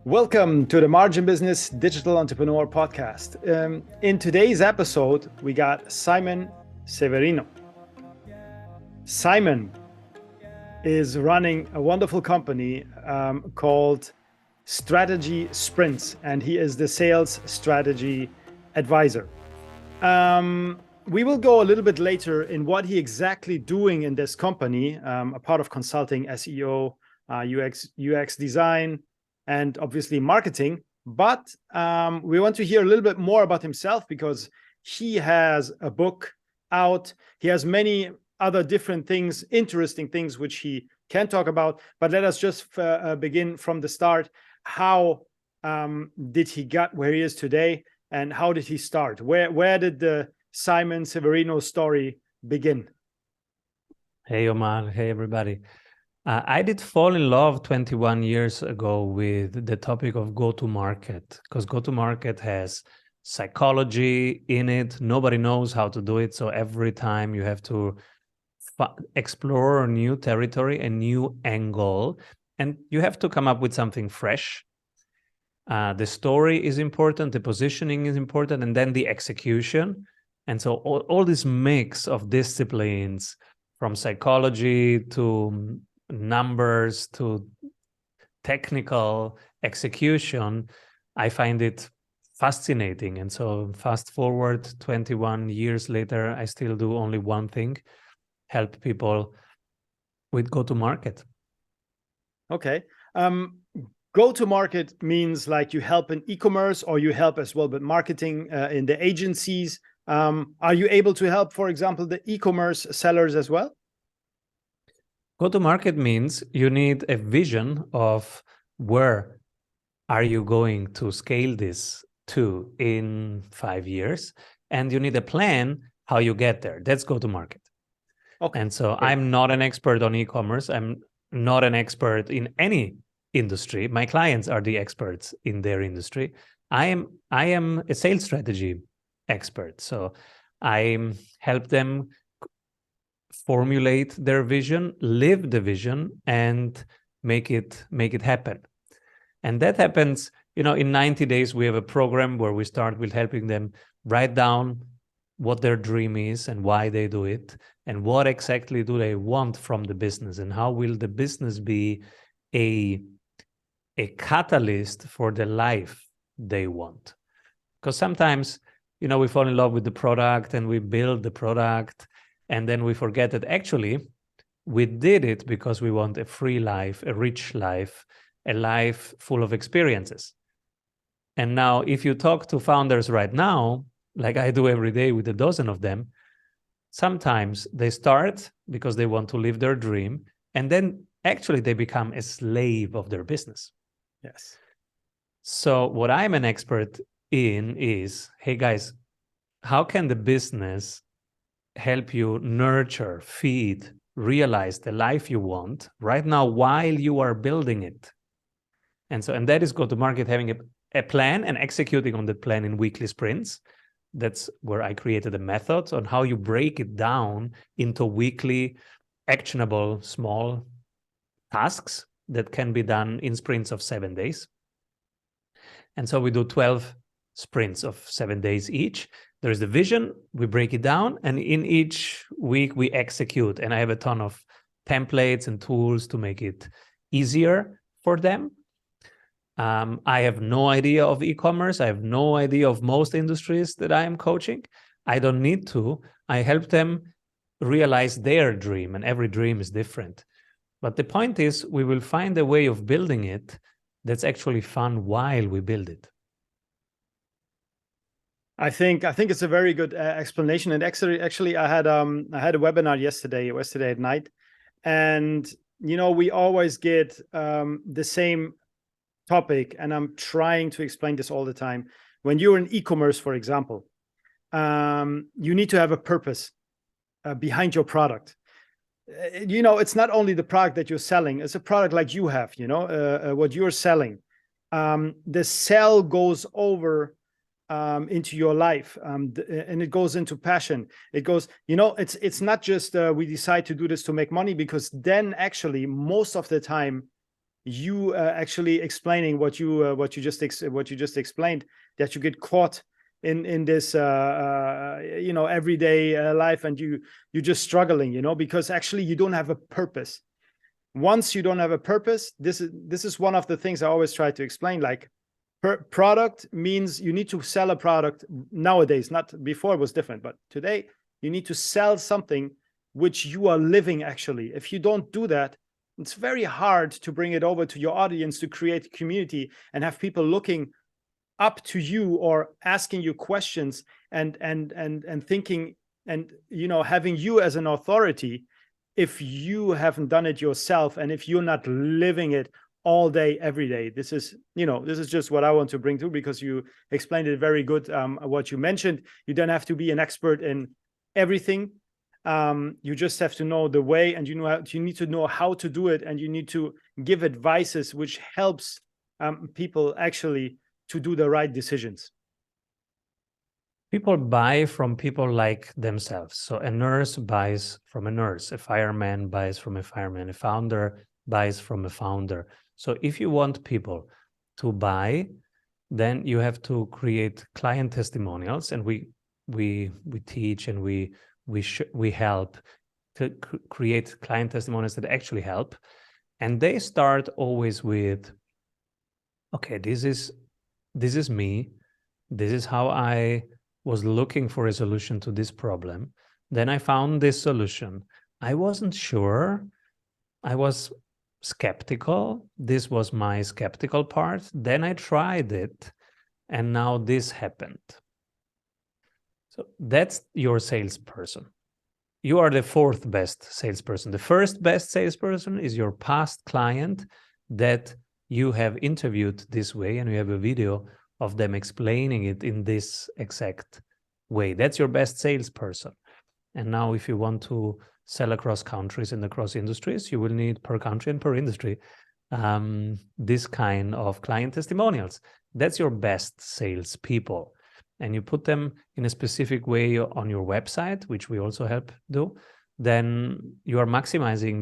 Welcome to the Margin Business Digital Entrepreneur Podcast. In today's episode, we got Simon Severino. Simon is running a wonderful company called Strategy Sprints, and he is the sales strategy advisor. We will go a little bit later in what he exactly doing in this company, a part of consulting, SEO, UX design, and obviously marketing. But we want to hear a little bit more about himself because he has a book out. He has many other different things, interesting things, which he can talk about. But let us just begin from the start. How did he get where he is today? And how did he start? Where did the Simon Severino story begin? Hey, Omar. Hey, everybody. I did fall in love 21 years ago with the topic of go-to-market, because go-to-market has psychology in it. Nobody knows how to do it. So every time you have to explore a new territory, a new angle, and you have to come up with something fresh. The story is important, the positioning is important, and then the execution. And so all this mix of disciplines, from psychology to numbers to technical execution, I find it fascinating. And so fast forward 21 years later, I still do only one thing: help people with go-to-market. Okay. Go-to-market means like you help in e-commerce, or you help as well with marketing in the agencies. Are you able to help, for example, the e-commerce sellers as well? Go-to-market means you need a vision of where are you going to scale this to in 5 years, and you need a plan how you get there. That's go-to-market. Okay. And so I'm not an expert on e-commerce. I'm not an expert in any industry. My clients are the experts in their industry. I am a sales strategy expert. So I help them formulate their vision, live the vision, and make it happen. And that happens, in 90 days, we have a program where we start with helping them write down what their dream is and why they do it, and what exactly do they want from the business, and how will the business be a catalyst for the life they want. Because sometimes, we fall in love with the product and we build the product, and then we forget that actually we did it because we want a free life, a rich life, a life full of experiences. And now if you talk to founders right now, like I do every day with a dozen of them, sometimes they start because they want to live their dream, and then actually they become a slave of their business. Yes. So what I'm an expert in is, hey guys, how can the business help you nurture, feed, realize the life you want right now while you are building it? And that is go-to-market, having a plan and executing on that plan in weekly sprints. That's where I created a method on how you break it down into weekly, actionable, small tasks that can be done in sprints of 7 days. And so we do 12 sprints of 7 days each. There's the vision, we break it down, and in each week we execute. And I have a ton of templates and tools to make it easier for them. I have no idea of e-commerce. I have no idea of most industries that I am coaching. I don't need to. I help them realize their dream, and every dream is different. But the point is, we will find a way of building it that's actually fun while we build it. I think it's a very good explanation. And actually, I had a webinar yesterday at night, and we always get the same topic, and I'm trying to explain this all the time. When you're in e-commerce, for example, you need to have a purpose behind your product. It's not only the product that you're selling; it's a product like you have. What you're selling. The sell goes over into your life, and it goes into passion. It goes, it's not just we decide to do this to make money, because then actually most of the time you actually explaining what you just explained, that you get caught in this everyday life, and you're just struggling, because actually you don't have a purpose. Once you don't have a purpose, this is one of the things I always try to explain. Like, product means you need to sell a product nowadays. Not before, it was different, but today you need to sell something which you are living. Actually, if you don't do that, it's very hard to bring it over to your audience, to create a community and have people looking up to you or asking you questions and thinking, and having you as an authority, if you haven't done it yourself and if you're not living it all day every day. This is just what I want to bring to, because you explained it very good. What you mentioned, you don't have to be an expert in everything. You just have to know the way, and you need to know how to do it, and you need to give advices which helps people actually to do the right decisions. People buy from people like themselves. So a nurse buys from a nurse, a fireman buys from a fireman, a founder buys from a founder. So if you want people to buy, then you have to create client testimonials, and we teach and we help to create client testimonials that actually help. And they start always with, okay, this is me. This is how I was looking for a solution to this problem. Then I found this solution. I wasn't sure. I was skeptical. This was my skeptical part. Then I tried it, and now this happened. So that's your salesperson. You are the fourth best salesperson. The first best salesperson is your past client that you have interviewed this way, and you have a video of them explaining it in this exact way. That's your best salesperson. And now if you want to sell across countries and across industries, you will need per country and per industry this kind of client testimonials. That's your best salespeople. And you put them in a specific way on your website, which we also help do. Then you are maximizing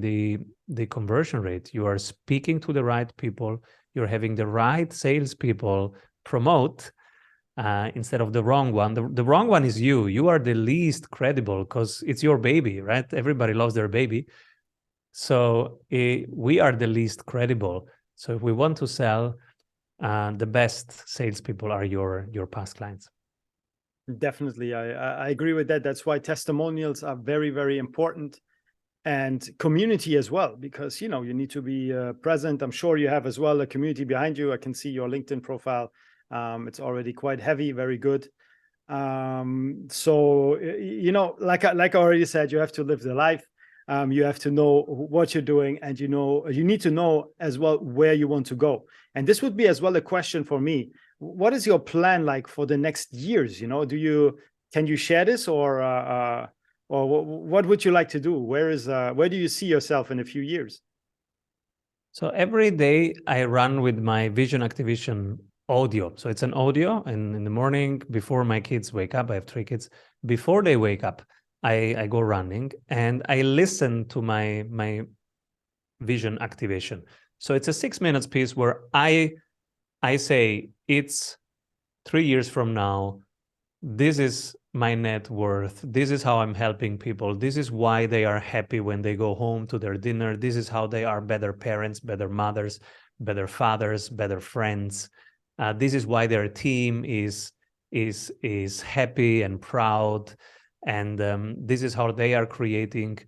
the conversion rate. You are speaking to the right people. You're having the right salespeople promote instead of the wrong one. The wrong one is you. You are the least credible because it's your baby, right? Everybody loves their baby. So we are the least credible. So if we want to sell, the best salespeople are your past clients. Definitely, I agree with that. That's why testimonials are very, very important, and community as well, because you need to be present. I'm sure you have as well a community behind you. I can see your LinkedIn profile. It's already quite heavy, very good. So like I already said, you have to live the life. You have to know what you're doing, and you need to know as well where you want to go. And this would be as well a question for me. What is your plan like for the next years? Can you share this, or what would you like to do? Where do you see yourself in a few years? So every day I run with my vision activation audio. So it's an audio, and in the morning before my kids wake up, I have 3 kids, before they wake up, I go running and I listen to my vision activation. So it's a 6 minutes piece where I say, it's 3 years from now, this is my net worth, this is how I'm helping people, this is why they are happy when they go home to their dinner, this is how they are better parents, better mothers, better fathers, better friends, this is why their team is happy and proud, and this is how they are creating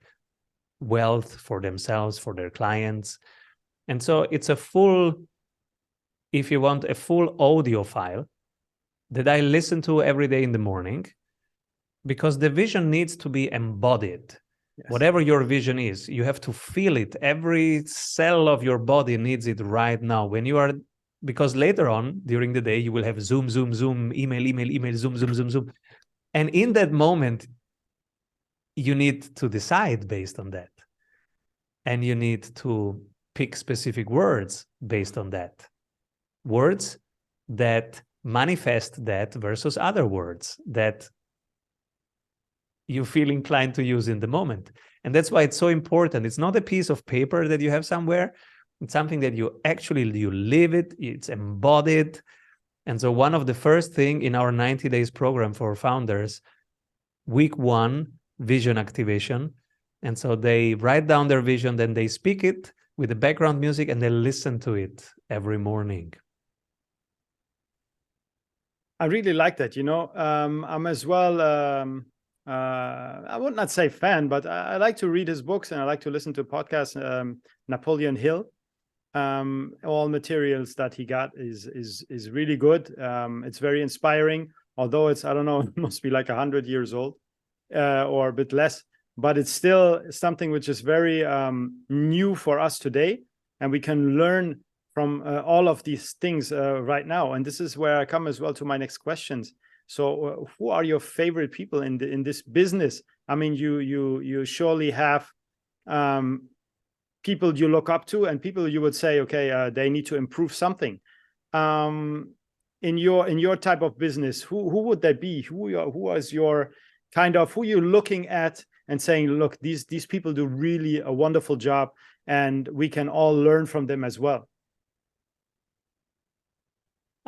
wealth for themselves, for their clients. And so it's a full, if you want, a full audio file that I listen to every day in the morning, because the vision needs to be embodied. Yes. Whatever your vision is, you have to feel it. Every cell of your body needs it right now. Because later on during the day, you will have Zoom, email, Zoom. And in that moment, you need to decide based on that. And you need to pick specific words based on that. Words that manifest that versus other words that you feel inclined to use in the moment. And that's why it's so important. It's not a piece of paper that you have somewhere, It's something that you live it, it's embodied. And so one of the first thing in our 90 days program for founders, week 1, vision activation. And so they write down their vision, then they speak it with the background music, and they listen to it every morning. I really like that. I'm as well, I would not say fan, but I like to read his books and I like to listen to podcasts. Napoleon Hill, all materials that he got is really good. It's very inspiring, although it's, I don't know, it must be like 100 years old or a bit less, but it's still something which is very new for us today, and we can learn from all of these things right now. And this is where I come as well to my next questions. So who are your favorite people in this business? I mean, you surely have people you look up to and people you would say, okay, they need to improve something. In your type of business, who would that be? Who is your kind of, who you're looking at and saying, look, these people do really a wonderful job and we can all learn from them as well?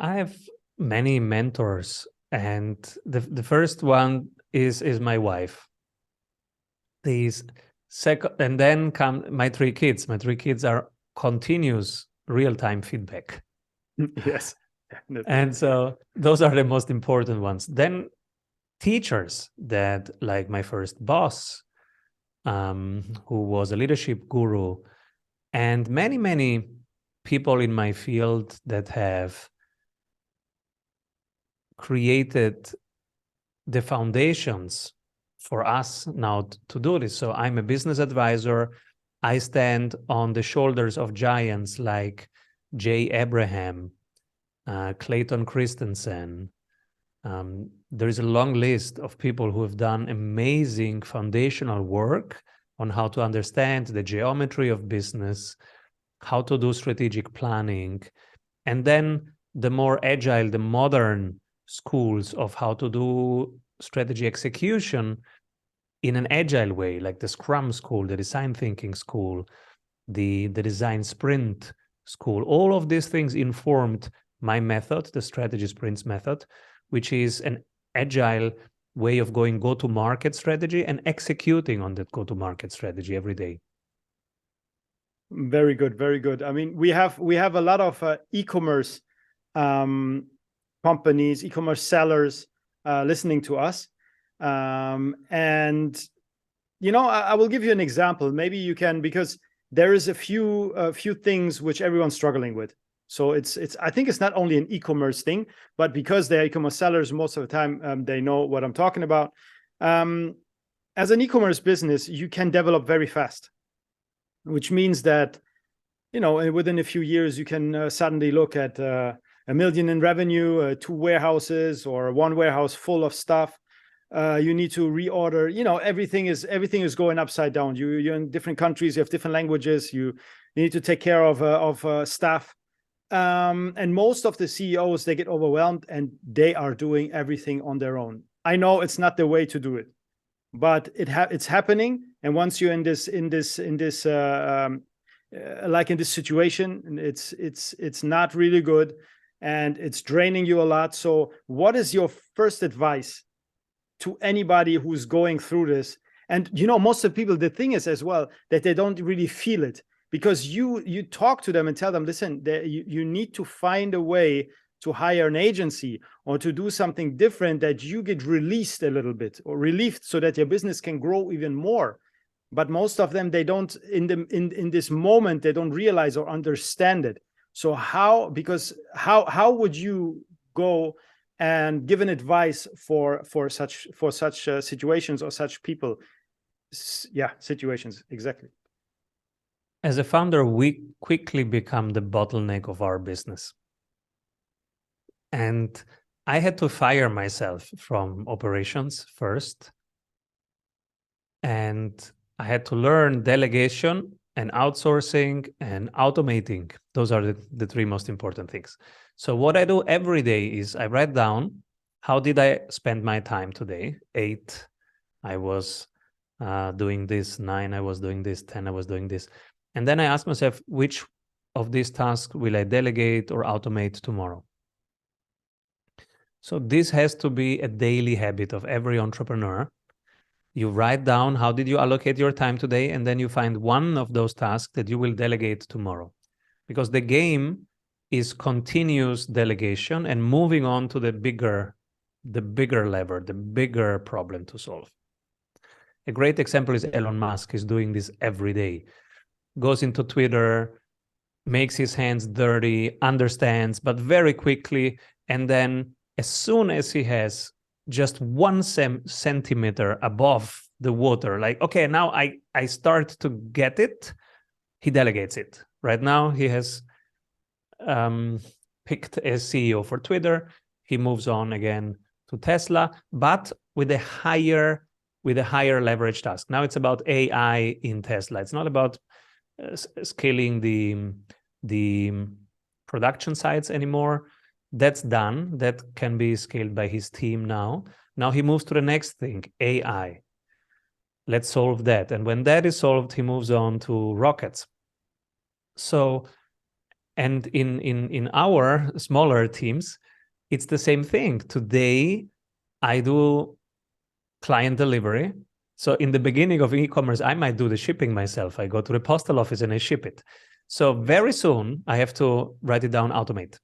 I have many mentors, and the first one is my wife. And then come my 3 kids. My 3 kids are continuous real-time feedback. Yes, definitely. And so those are the most important ones. Then teachers, that like my first boss, who was a leadership guru, and many people in my field that have created the foundations for us now to do this. So I'm a business advisor. I stand on the shoulders of giants like Jay Abraham, Clayton Christensen. There is a long list of people who have done amazing foundational work on how to understand the geometry of business, how to do strategic planning, and then the more agile, the modern schools of how to do strategy execution in an agile way, like the Scrum school, the design thinking school, the design sprint school. All of these things informed my method, the strategy sprints method, which is an agile way of going go-to-market strategy and executing on that go-to-market strategy every day. Very good, very good. I mean, we have a lot of e-commerce companies, e-commerce sellers listening to us. And, I will give you an example. Maybe you can, because there is a few things which everyone's struggling with. So I think it's not only an e-commerce thing, but because they're e-commerce sellers, most of the time they know what I'm talking about. As an e-commerce business, you can develop very fast, which means that, within a few years, you can suddenly look at $1 million in revenue, 2 warehouses or 1 warehouse full of stuff. You need to reorder, everything is going upside down. You're in different countries, you have different languages, you need to take care of staff. And most of the CEOs, they get overwhelmed and they are doing everything on their own. I know it's not the way to do it, but it's happening. And once you're in this like in this situation, it's not really good and it's draining you a lot. So what is your first advice to anybody who's going through this? And most of the people, the thing is as well that they don't really feel it, because you talk to them and tell them, listen, you need to find a way to hire an agency or to do something different, that you get released a little bit or relieved so that your business can grow even more. But most of them, they don't, in this moment, they don't realize or understand it. So how would you go and give an advice for such situations or such people? Yeah, situations, exactly. As a founder, we quickly become the bottleneck of our business. And I had to fire myself from operations first. And I had to learn delegation and outsourcing and automating. Those are the 3 most important things. So what I do every day is I write down, how did I spend my time today? 8, I was doing this. 9, I was doing this. 10, I was doing this. And then I ask myself, which of these tasks will I delegate or automate tomorrow? So this has to be a daily habit of every entrepreneur. You write down how did you allocate your time today, and then you find one of those tasks that you will delegate tomorrow. Because the game is continuous delegation and moving on to the bigger lever, the bigger problem to solve. A great example is Elon Musk is doing this every day. Goes into Twitter, makes his hands dirty, understands, but very quickly. And then as soon as he has just 1 centimeter above the water, like, okay, now I start to get it, he delegates it. Right now, he has picked as CEO for Twitter. He moves on again to Tesla, but with a higher leverage task. Now it's about AI in Tesla. It's not about scaling the production sites anymore. That's done. That can be scaled by his team now. Now he moves to the next thing, AI. Let's solve that. And when that is solved, he moves on to rockets. So, and in our smaller teams, it's the same thing. Today, I do client delivery. So in the beginning of e-commerce, I might do the shipping myself. I go to the postal office and I ship it. So very soon, I have to write it down, automate.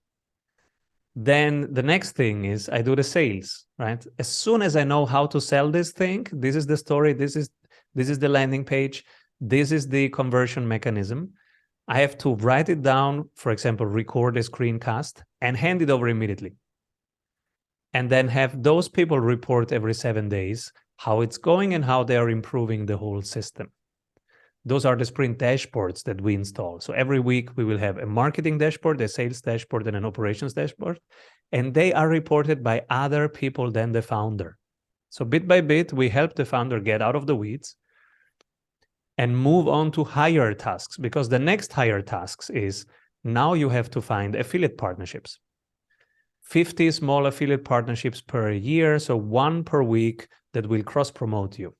Then the next thing is I do the sales, right? As soon as I know how to sell this thing, this is the story, this is the landing page, this is the conversion mechanism. I have to write it down, for example, record a screencast and hand it over immediately. And then have those people report every 7 days how it's going and how they are improving the whole system. Those are the sprint dashboards that we install. So every week we will have a marketing dashboard, a sales dashboard, and an operations dashboard. And they are reported by other people than the founder. So bit by bit, we help the founder get out of the weeds and move on to higher tasks, because the next higher tasks is now you have to find affiliate partnerships. 50 small affiliate partnerships per year, so 1 per week that will cross-promote you.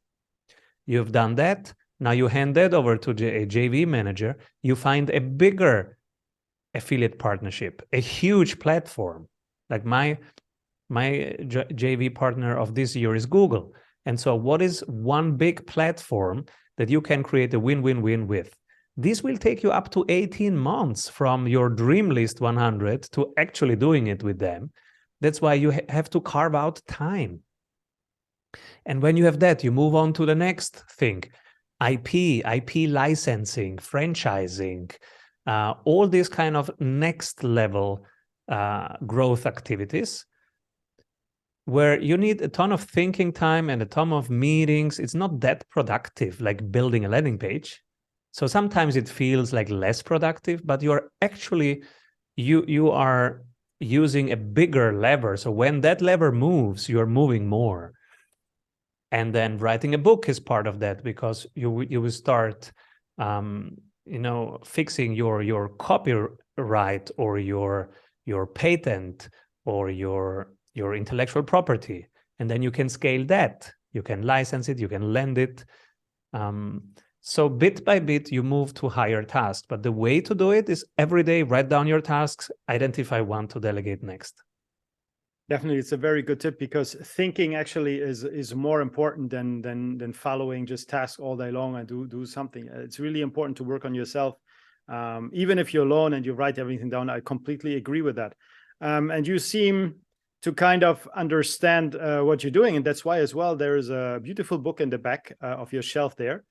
You've done that. Now you hand that over to a JV manager. You find a bigger affiliate partnership, a huge platform. Like my JV partner of this year is Google. And so what is one big platform that you can create a win-win-win with? This will take you up to 18 months from your dream list 100 to actually doing it with them. That's why you have to carve out time. And when you have that, you move on to the next thing. IP licensing, franchising, all these kind of next level growth activities where you need a ton of thinking time and a ton of meetings. It's not that productive like building a landing page. So sometimes it feels like less productive, but you're actually, you are using a bigger lever. So when that lever moves, you're moving more. And then writing a book is part of that, because you will start, fixing your copyright or your patent or your intellectual property, and then you can scale that. You can license it. You can lend it. So bit by bit, you move to higher tasks. But the way to do it is every day write down your tasks, identify one to delegate next. Definitely, it's a very good tip, because thinking actually is more important than following just tasks all day long and do something. It's really important to work on yourself, even if you're alone and you write everything down. I completely agree with that. And you seem to kind of understand what you're doing, and that's why as well there is a beautiful book in the back of your shelf there,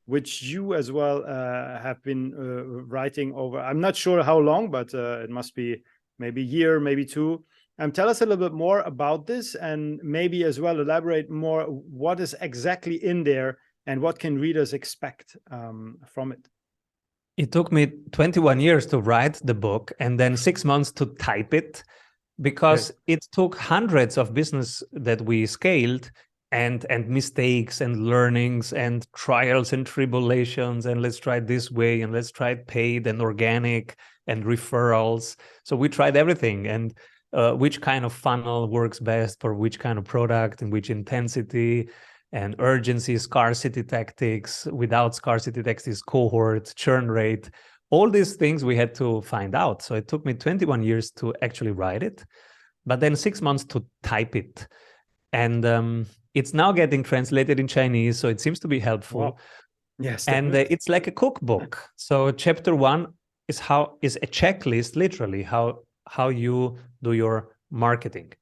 which you as well have been writing over. I'm not sure how long, but it must be maybe a year, maybe 2. Tell us a little bit more about this, and maybe as well elaborate more what is exactly in there and what can readers expect from it. It took me 21 years to write the book and then 6 months to type it, because it took hundreds of business that we scaled and mistakes and learnings and trials and tribulations, and let's try it this way and let's try it paid and organic and referrals. So we tried everything, and which kind of funnel works best for which kind of product and which intensity and urgency, scarcity tactics, without scarcity tactics, cohort, churn rate. all these things we had to find out. So it took me 21 years to actually write it, but then 6 months to type it. And it's now getting translated in Chinese, so it seems to be helpful. Wow. Yes, And it's like a cookbook. So chapter 1 is a checklist, literally, how you do your marketing.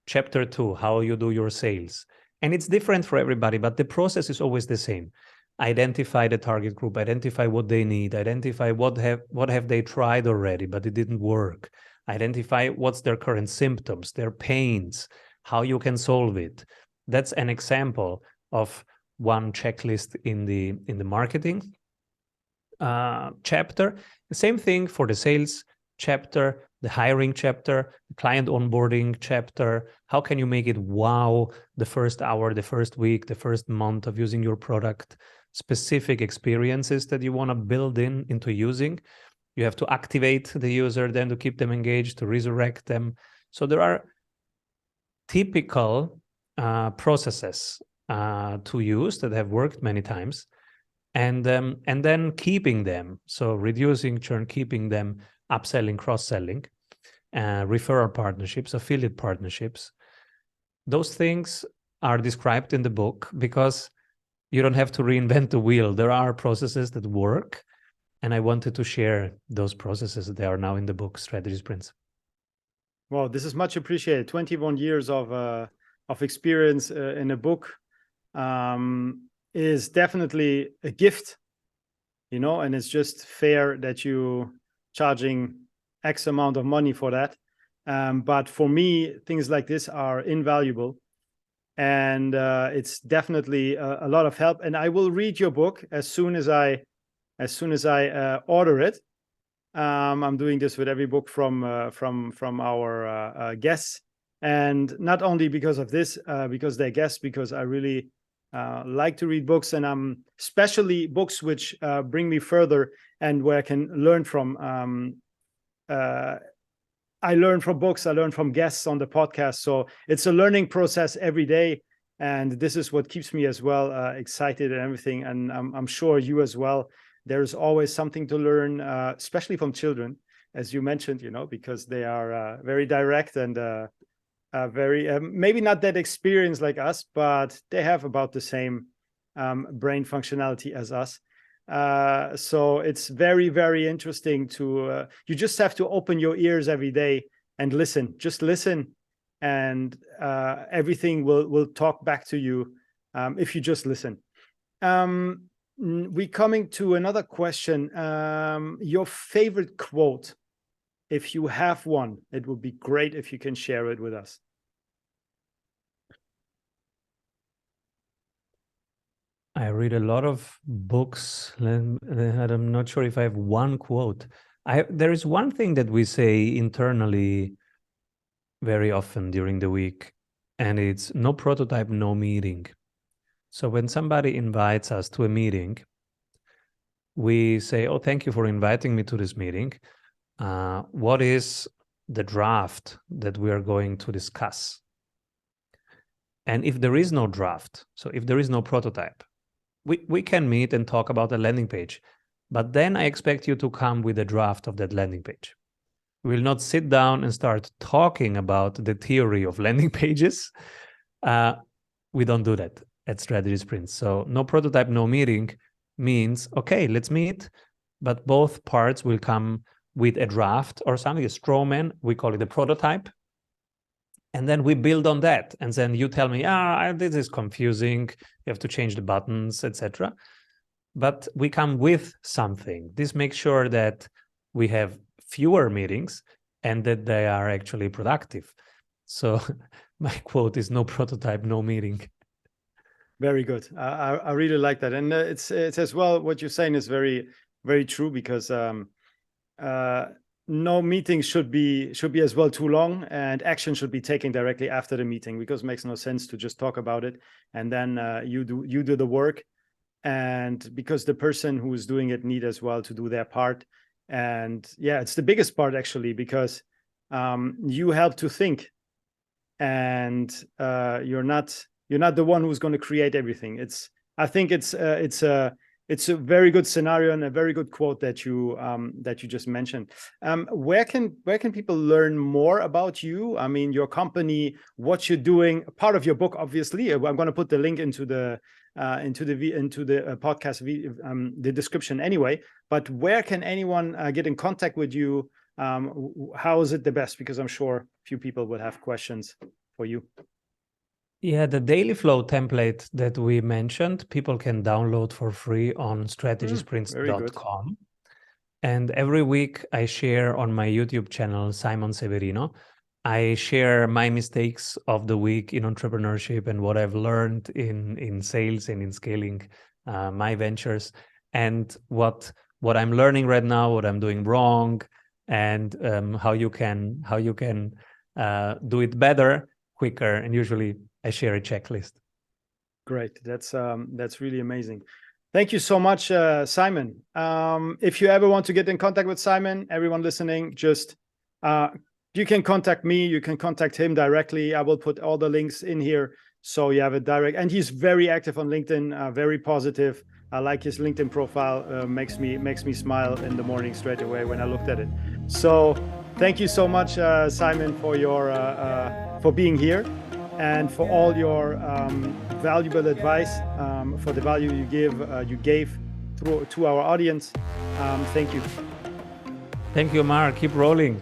Chapter 2, how you do your sales. And it's different for everybody, but the process is always the same. Identify the target group, identify what they need, identify what have they tried already, but it didn't work. Identify what's their current symptoms, their pains, how you can solve it. That's an example of one checklist in the marketing chapter. The same thing for the sales chapter, the hiring chapter, the client onboarding chapter. How can you make it wow the first hour, the first week, the first month of using your product? Specific experiences that you want to build into using. You have to activate the user, then to keep them engaged, to resurrect them. So there are typical processes to use that have worked many times, and then keeping them. So reducing churn, keeping them, upselling, cross-selling, referral partnerships, affiliate partnerships. Those things are described in the book because you don't have to reinvent the wheel. There are processes that work, and I wanted to share those processes. They are now in the book, Strategy Sprints. Well, this is much appreciated. 21 years of experience in a book is definitely a gift, you know, and it's just fair that you charging X amount of money for that. But for me, things like this are invaluable. And it's definitely a lot of help. And I will read your book as soon as I order it. I'm doing this with every book from our guests, and not only because of this, because they're guests, because I really like to read books, and especially books which bring me further and where I can learn from. I learn from books, I learn from guests on the podcast. So it's a learning process every day. And this is what keeps me as well excited and everything. And I'm sure you as well. There's always something to learn, especially from children, as you mentioned, you know, because they are very direct and very, maybe not that experienced like us, but they have about the same brain functionality as us. So it's very, very interesting to, you just have to open your ears every day and listen, just listen, and everything will talk back to you if you just listen. We coming to another question. Your favorite quote, if you have one, it would be great if you can share it with us. I read a lot of books, and I'm not sure if I have one quote. There is one thing that we say internally very often during the week, and it's no prototype, no meeting. So when somebody invites us to a meeting, we say, oh, thank you for inviting me to this meeting. What is the draft that we are going to discuss? And if there is no draft, so if there is no prototype, we can meet and talk about a landing page, but then I expect you to come with a draft of that landing page. We will not sit down and start talking about the theory of landing pages. We don't do that at Strategy Sprints. So no prototype, no meeting means, okay, let's meet, but both parts will come with a draft or something, a straw man, we call it a prototype. And then we build on that. And then you tell me, this is confusing. You have to change the buttons, etc. But we come with something. This makes sure that we have fewer meetings and that they are actually productive. So my quote is no prototype, no meeting. Very good. I really like that. And it's as well, what you're saying is very, very true, because no meeting should be as well too long, and action should be taken directly after the meeting, because it makes no sense to just talk about it and then you do the work, and because the person who is doing it need as well to do their part. And yeah, it's the biggest part actually, because you help to think, and you're not the one who's going to create everything. I think it's it's a very good scenario and a very good quote that you just mentioned. Where can people learn more about you? I mean, your company, what you're doing. Part of your book, obviously. I'm going to put the link into the podcast the description anyway. But where can anyone get in contact with you? How is it the best? Because I'm sure a few people will have questions for you. Yeah, the daily flow template that we mentioned, people can download for free on strategysprints.com. And every week I share on my YouTube channel, Simon Severino, I share my mistakes of the week in entrepreneurship and what I've learned in sales and in scaling my ventures, and what I'm learning right now, what I'm doing wrong, and how you can do it better, quicker. And usually I share a checklist. Great. That's really amazing. Thank you so much, Simon. If you ever want to get in contact with Simon, everyone listening, just you can contact me. You can contact him directly. I will put all the links in here so you have it direct. And he's very active on LinkedIn, very positive. I like his LinkedIn profile. Makes me smile in the morning straight away when I looked at it. So thank you so much, Simon, for your for being here and for all your valuable advice, for the value you gave to our audience. Thank you. Thank you, Mark. Keep rolling.